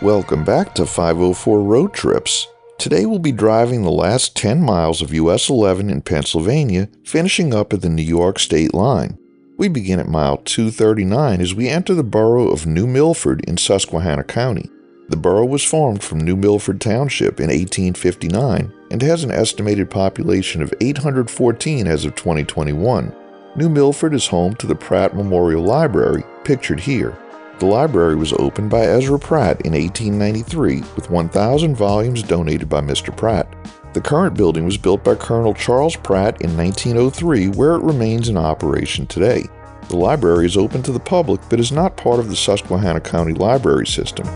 Welcome back to 504 Road Trips. Today we'll be driving the last 10 miles of US 11 in Pennsylvania, finishing up at the New York state line. We begin at mile 239 as we enter the borough of New Milford in Susquehanna County. The borough was formed from New Milford Township in 1859 and has an estimated population of 814 as of 2021. New Milford is home to the Pratt Memorial Library, pictured here. The library was opened by Ezra Pratt in 1893 with 1,000 volumes donated by Mr. Pratt. The current building was built by Colonel Charles Pratt in 1903, where it remains in operation today. The library is open to the public but is not part of the Susquehanna County Library System.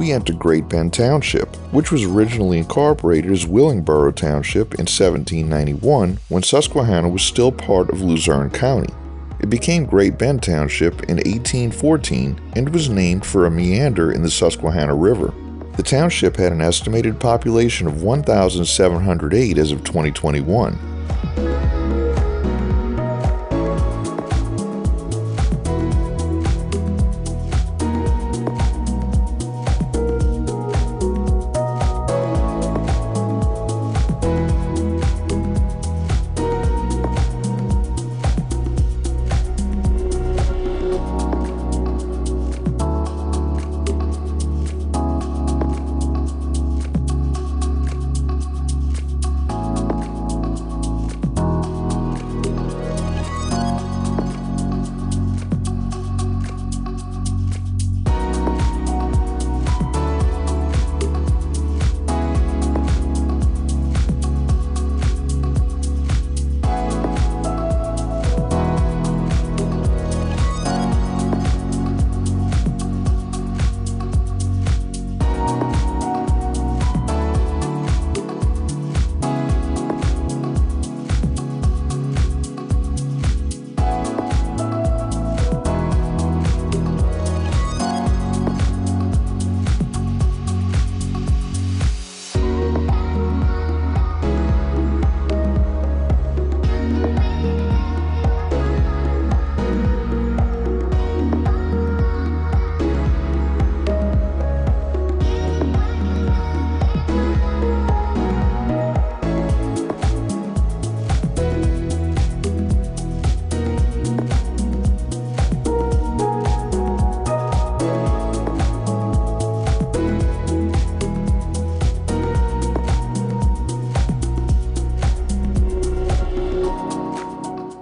We enter Great Bend Township, which was originally incorporated as Willingboro Township in 1791 when Susquehanna was still part of Luzerne County. It became Great Bend Township in 1814 and was named for a meander in the Susquehanna River. The township had an estimated population of 1,708 as of 2021.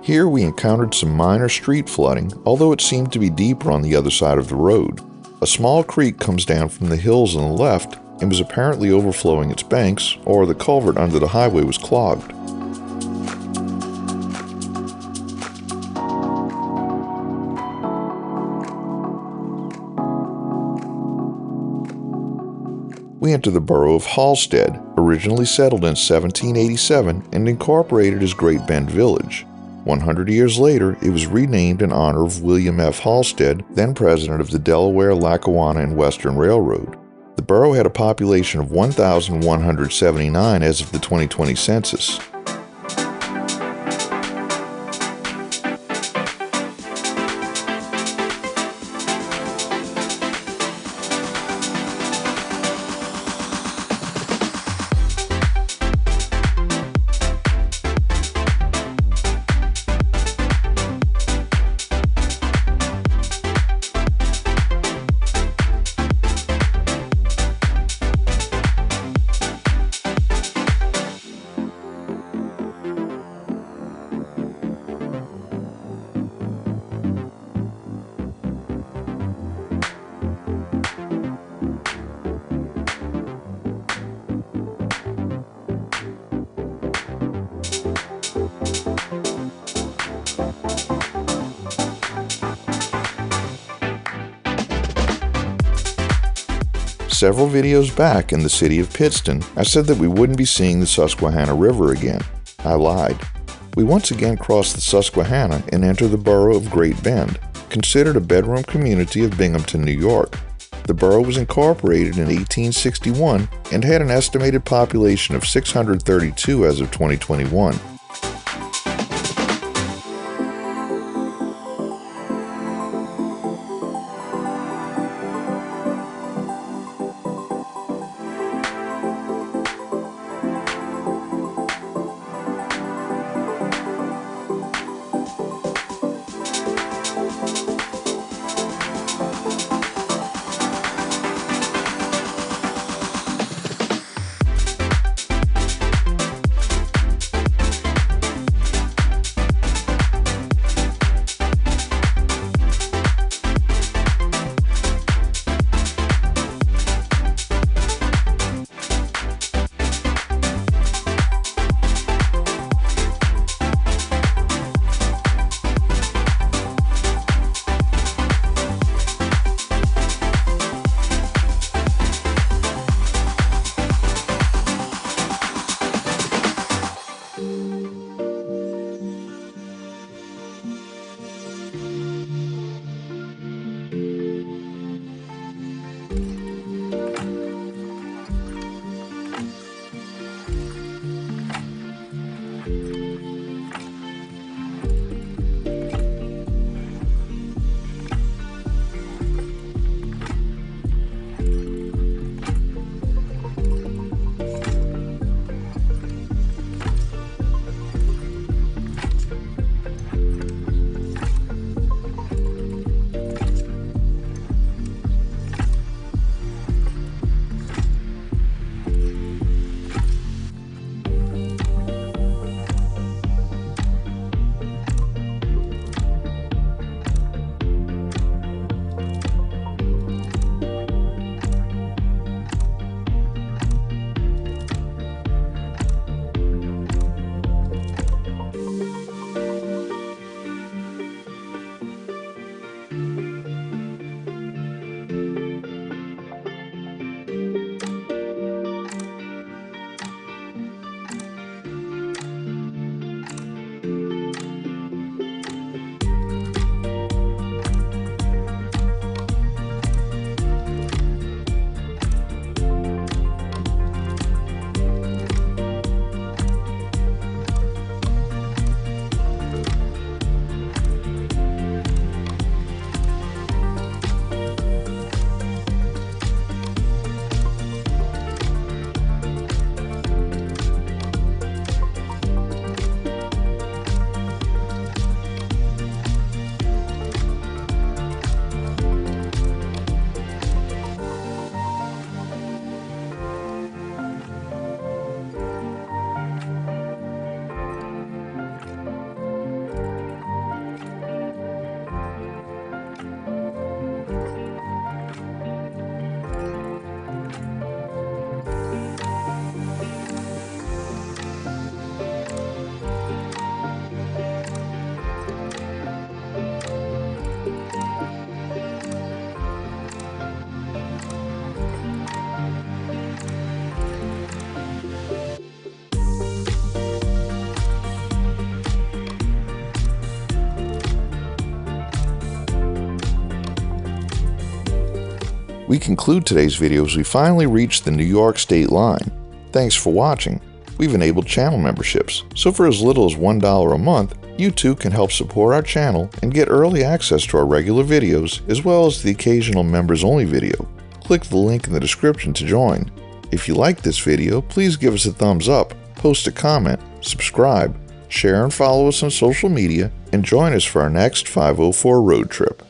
Here we encountered some minor street flooding, although it seemed to be deeper on the other side of the road. A small creek comes down from the hills on the left and was apparently overflowing its banks, or the culvert under the highway was clogged. We enter the borough of Halstead, originally settled in 1787 and incorporated as Great Bend Village. 100 years later, it was renamed in honor of William F. Halstead, then president of the Delaware, Lackawanna, and Western Railroad. The borough had a population of 1,179 as of the 2020 census. Several videos back in the city of Pittston, I said that we wouldn't be seeing the Susquehanna River again. I lied. We once again cross the Susquehanna and enter the borough of Great Bend, considered a bedroom community of Binghamton, New York. The borough was incorporated in 1861 and had an estimated population of 632 as of 2021. We conclude today's video as we finally reach the New York state line. Thanks for watching. We've enabled channel memberships, so for as little as $1 a month, you too can help support our channel and get early access to our regular videos as well as the occasional members-only video. Click the link in the description to join. If you liked this video, please give us a thumbs up, post a comment, subscribe, share and follow us on social media, and join us for our next 504 road trip.